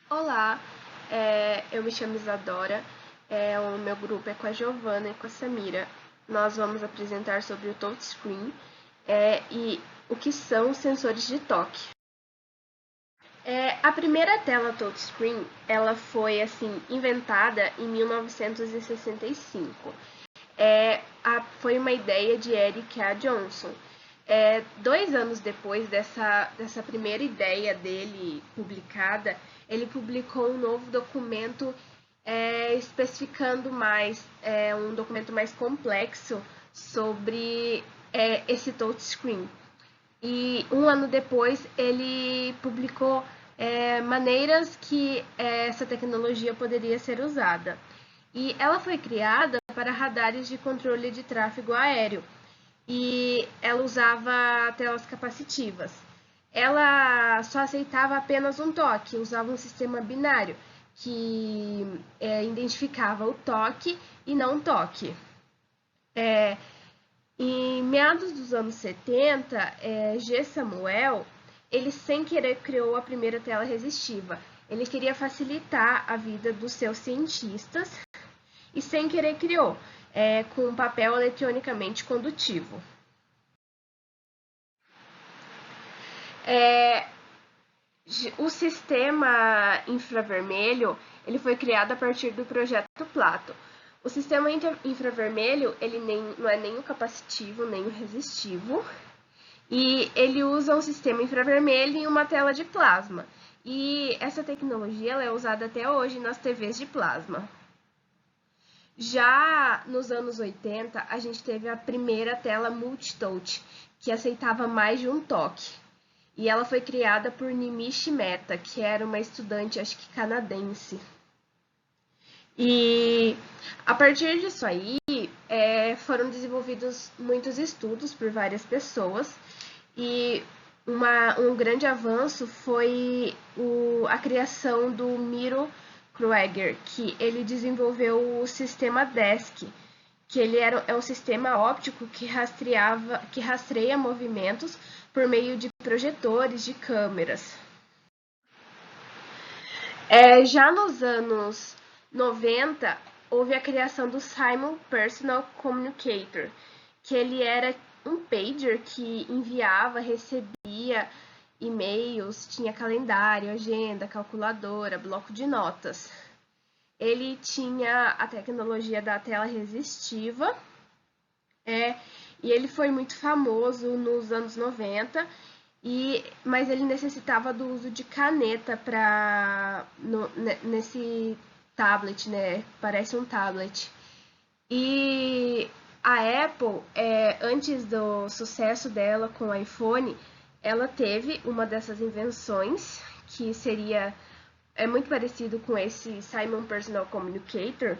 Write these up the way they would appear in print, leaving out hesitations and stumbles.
Olá, eu me chamo Isadora, o meu grupo é com a Giovana e com a Samira. Nós vamos apresentar sobre o touchscreen e o que são os sensores de toque. A primeira tela touchscreen, ela foi assim inventada em 1965. Foi uma ideia de Eric A. Johnson. 2 anos depois dessa primeira ideia dele publicada, ele publicou um novo documento especificando mais, um documento mais complexo sobre esse touchscreen. E 1 ano depois ele publicou maneiras que essa tecnologia poderia ser usada. E ela foi criada para radares de controle de tráfego aéreo e ela usava telas capacitivas. Ela só aceitava apenas um toque, usava um sistema binário que identificava o toque e não toque. Em meados dos anos 70, G. Samuel, ele sem querer criou a primeira tela resistiva. Ele queria facilitar a vida dos seus cientistas e sem querer criou, com um papel eletronicamente condutivo. É, o sistema infravermelho ele foi criado a partir do projeto Plato. O sistema infravermelho ele não é nem o capacitivo nem o resistivo e ele usa um sistema infravermelho e uma tela de plasma. E essa tecnologia ela é usada até hoje nas TVs de plasma. Já nos anos 80, a gente teve a primeira tela multitouch, que aceitava mais de um toque. E ela foi criada por Nimishi Mehta, que era uma estudante, acho que canadense. E a partir disso aí, foram desenvolvidos muitos estudos por várias pessoas. E um grande avanço foi a criação do Miro Krueger, que ele desenvolveu o sistema DESC, que ele é um sistema óptico que rastreia movimentos por meio de projetores de câmeras. Já nos anos 90, houve a criação do Simon Personal Communicator, que ele era um pager que enviava, recebia e-mails, tinha calendário, agenda, calculadora, bloco de notas. Ele tinha a tecnologia da tela resistiva, e ele foi muito famoso nos anos 90, mas ele necessitava do uso de caneta nesse tablet, né? Parece um tablet. E a Apple, antes do sucesso dela com o iPhone, ela teve uma dessas invenções, que seria muito parecido com esse Simon Personal Communicator,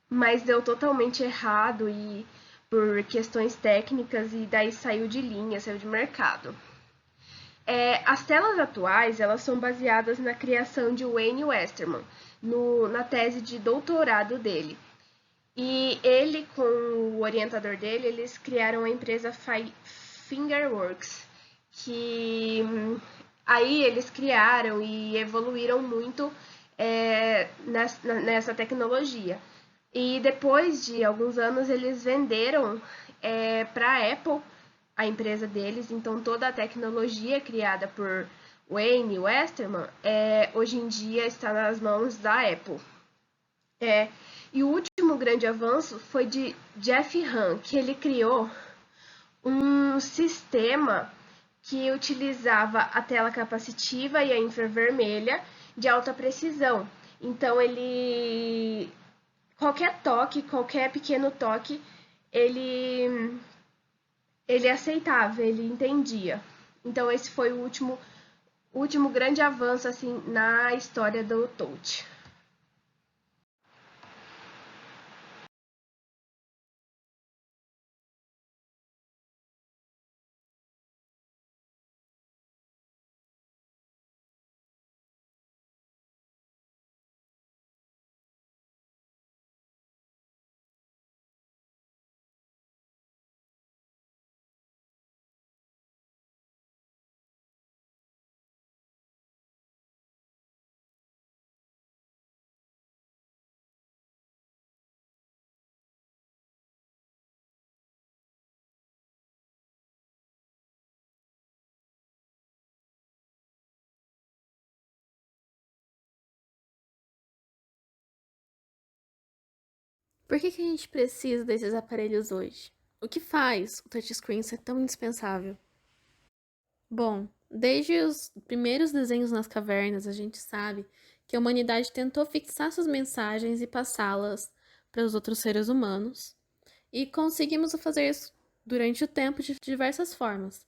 mas deu totalmente errado e por questões técnicas e daí saiu de linha, saiu de mercado. As telas atuais elas são baseadas na criação de Wayne Westerman, na tese de doutorado dele. E ele, com o orientador dele, eles criaram a empresa Fingerworks, que aí eles criaram e evoluíram muito nessa tecnologia. E depois de alguns anos eles venderam para a Apple, a empresa deles, então toda a tecnologia criada por Wayne Westerman hoje em dia está nas mãos da Apple. E o último grande avanço foi de Jeff Hahn, que ele criou um sistema que utilizava a tela capacitiva e a infravermelha de alta precisão. Então qualquer toque, qualquer pequeno toque, ele aceitava, ele entendia. Então esse foi o último grande avanço assim na história do touch. Por que a gente precisa desses aparelhos hoje? O que faz o touchscreen ser tão indispensável? Bom, desde os primeiros desenhos nas cavernas, a gente sabe que a humanidade tentou fixar suas mensagens e passá-las para os outros seres humanos, e conseguimos fazer isso durante o tempo de diversas formas,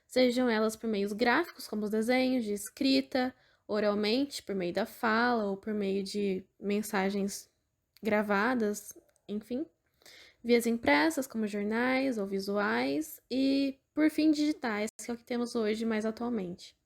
sejam elas por meios gráficos, como os desenhos, de escrita, oralmente, por meio da fala ou por meio de mensagens gravadas, enfim, vias impressas, como jornais ou visuais, e, por fim, digitais, que é o que temos hoje mais atualmente.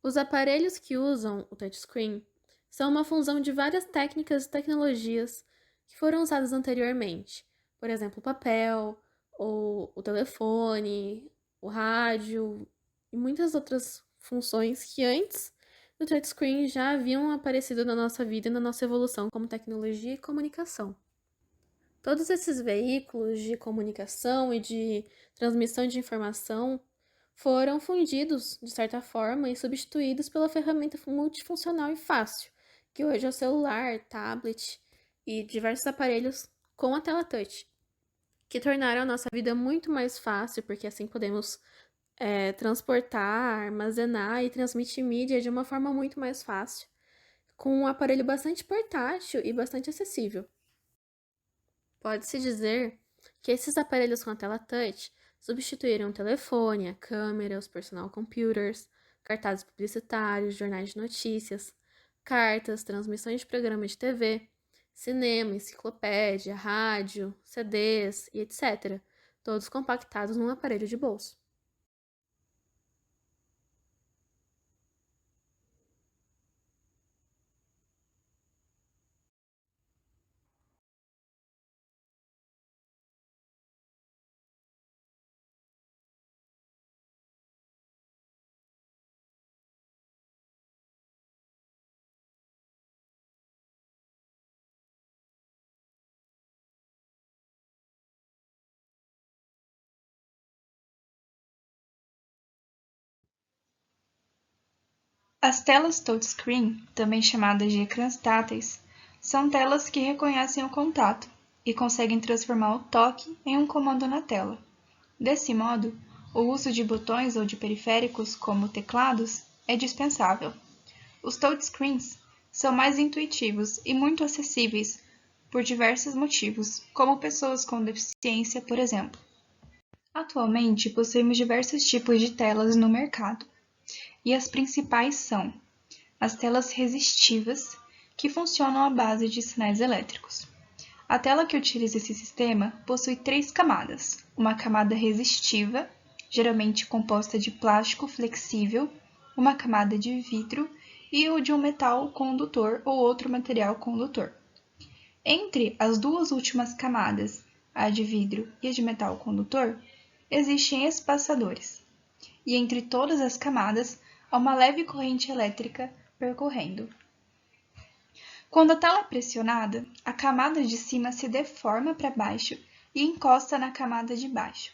Os aparelhos que usam o touchscreen são uma fusão de várias técnicas e tecnologias que foram usadas anteriormente. Por exemplo, o papel, ou o telefone, o rádio e muitas outras funções que antes do touchscreen já haviam aparecido na nossa vida e na nossa evolução como tecnologia e comunicação. Todos esses veículos de comunicação e de transmissão de informação foram fundidos, de certa forma, e substituídos pela ferramenta multifuncional e fácil, que hoje é o celular, tablet e diversos aparelhos com a tela touch, que tornaram a nossa vida muito mais fácil, porque assim podemos transportar, armazenar e transmitir mídia de uma forma muito mais fácil, com um aparelho bastante portátil e bastante acessível. Pode-se dizer que esses aparelhos com a tela touch substituíram o telefone, a câmera, os personal computers, cartazes publicitários, jornais de notícias, cartas, transmissões de programas de TV, cinema, enciclopédia, rádio, CDs e etc., todos compactados num aparelho de bolso. As telas touchscreen, também chamadas de ecrãs táteis, são telas que reconhecem o contato e conseguem transformar o toque em um comando na tela. Desse modo, o uso de botões ou de periféricos, como teclados, é dispensável. Os touchscreens são mais intuitivos e muito acessíveis por diversos motivos, como pessoas com deficiência, por exemplo. Atualmente, possuímos diversos tipos de telas no mercado, e as principais são as telas resistivas, que funcionam à base de sinais elétricos. A tela que utiliza esse sistema possui 3 camadas: uma camada resistiva, geralmente composta de plástico flexível, uma camada de vidro e o de um metal condutor ou outro material condutor. Entre as duas últimas camadas, a de vidro e a de metal condutor, existem espaçadores, e entre todas as camadas há uma leve corrente elétrica percorrendo. Quando a tela é pressionada, a camada de cima se deforma para baixo e encosta na camada de baixo.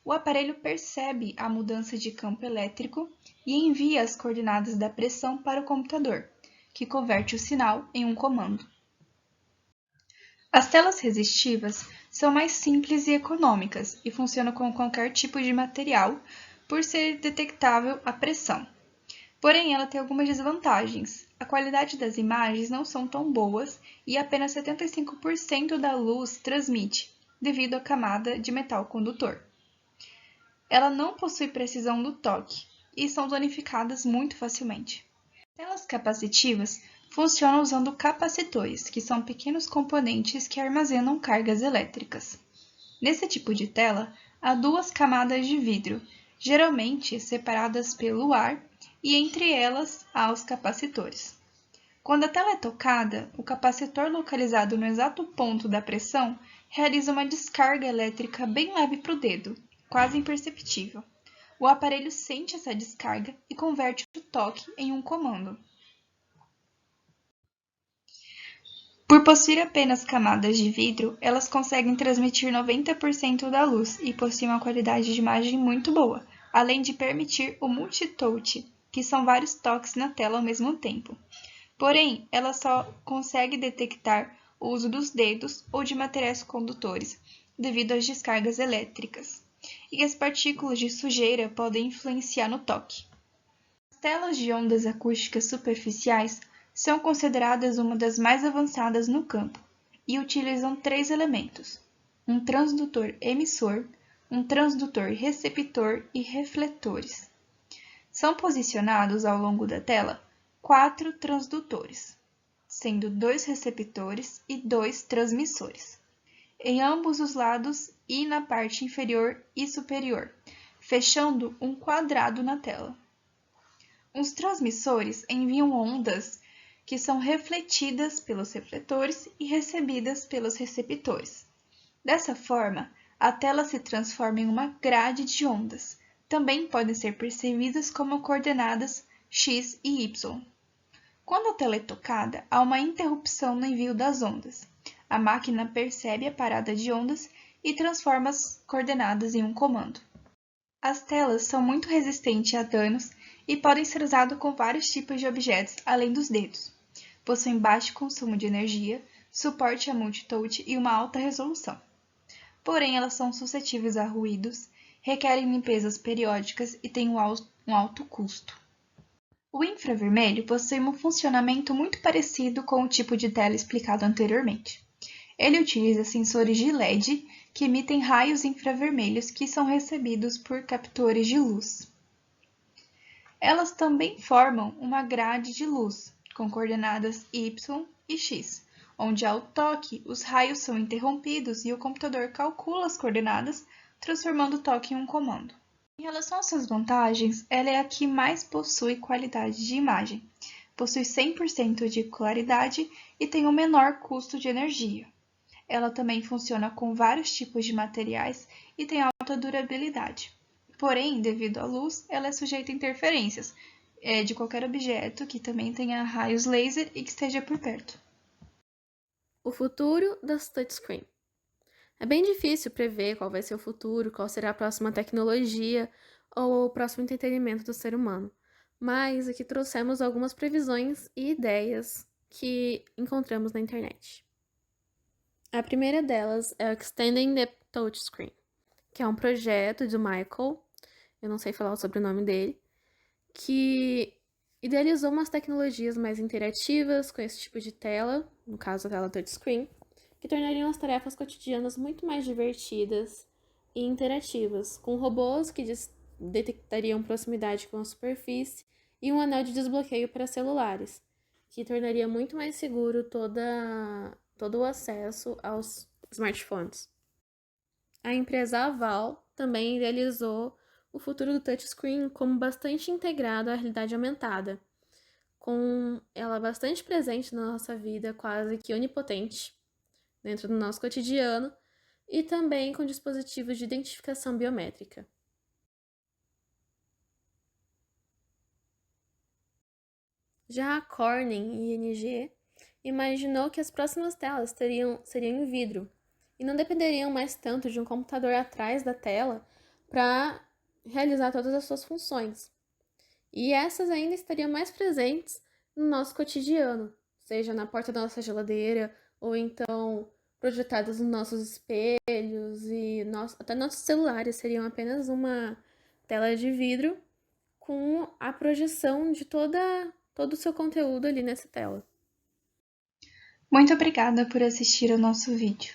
O aparelho percebe a mudança de campo elétrico e envia as coordenadas da pressão para o computador, que converte o sinal em um comando. As telas resistivas são mais simples e econômicas e funcionam com qualquer tipo de material por ser detectável a pressão. Porém, ela tem algumas desvantagens. A qualidade das imagens não são tão boas e apenas 75% da luz transmite, devido à camada de metal condutor. Ela não possui precisão do toque e são danificadas muito facilmente. Telas capacitivas funcionam usando capacitores, que são pequenos componentes que armazenam cargas elétricas. Nesse tipo de tela, há duas camadas de vidro, geralmente separadas pelo ar, e entre elas há os capacitores. Quando a tela é tocada, o capacitor localizado no exato ponto da pressão realiza uma descarga elétrica bem leve para o dedo, quase imperceptível. O aparelho sente essa descarga e converte o toque em um comando. Por possuir apenas camadas de vidro, elas conseguem transmitir 90% da luz e possuem uma qualidade de imagem muito boa, além de permitir o multitouch, que são vários toques na tela ao mesmo tempo. Porém, ela só consegue detectar o uso dos dedos ou de materiais condutores, devido às descargas elétricas, e as partículas de sujeira podem influenciar no toque. As telas de ondas acústicas superficiais são consideradas uma das mais avançadas no campo e utilizam três elementos: um transdutor emissor, um transdutor receptor e refletores. São posicionados ao longo da tela 4 transdutores, sendo 2 receptores e 2 transmissores, em ambos os lados e na parte inferior e superior, fechando um quadrado na tela. Os transmissores enviam ondas que são refletidas pelos refletores e recebidas pelos receptores. Dessa forma, a tela se transforma em uma grade de ondas. Também podem ser percebidas como coordenadas x e y. Quando a tela é tocada, há uma interrupção no envio das ondas. A máquina percebe a parada de ondas e transforma as coordenadas em um comando. As telas são muito resistentes a danos e podem ser usadas com vários tipos de objetos além dos dedos. Possuem baixo consumo de energia, suporte a multitouch e uma alta resolução. Porém, elas são suscetíveis a ruídos, requerem limpezas periódicas e têm um alto custo. O infravermelho possui um funcionamento muito parecido com o tipo de tela explicado anteriormente. Ele utiliza sensores de LED que emitem raios infravermelhos que são recebidos por captores de luz. Elas também formam uma grade de luz, com coordenadas y e x, onde ao toque os raios são interrompidos e o computador calcula as coordenadas, transformando o toque em um comando. Em relação às suas vantagens, ela é a que mais possui qualidade de imagem, possui 100% de claridade e tem um menor custo de energia. Ela também funciona com vários tipos de materiais e tem alta durabilidade. Porém, devido à luz, ela é sujeita a interferências de qualquer objeto que também tenha raios laser e que esteja por perto. O futuro das touchscreen. É bem difícil prever qual vai ser o futuro, qual será a próxima tecnologia ou o próximo entretenimento do ser humano. Mas aqui trouxemos algumas previsões e ideias que encontramos na internet. A primeira delas é o Extending the Touchscreen, que é um projeto do Michael, eu não sei falar o sobrenome dele, que idealizou umas tecnologias mais interativas com esse tipo de tela, no caso a tela touchscreen, que tornariam as tarefas cotidianas muito mais divertidas e interativas, com robôs que detectariam proximidade com a superfície e um anel de desbloqueio para celulares, que tornaria muito mais seguro todo o acesso aos smartphones. A empresa Aval também idealizou o futuro do touchscreen como bastante integrado à realidade aumentada, com ela bastante presente na nossa vida, quase que onipotente, dentro do nosso cotidiano, e também com dispositivos de identificação biométrica. Já a Corning ING imaginou que as próximas telas seriam em vidro e não dependeriam mais tanto de um computador atrás da tela para realizar todas as suas funções. E essas ainda estariam mais presentes no nosso cotidiano, seja na porta da nossa geladeira ou então projetadas nos nossos espelhos e até nossos celulares seriam apenas uma tela de vidro com a projeção de todo o seu conteúdo ali nessa tela. Muito obrigada por assistir ao nosso vídeo.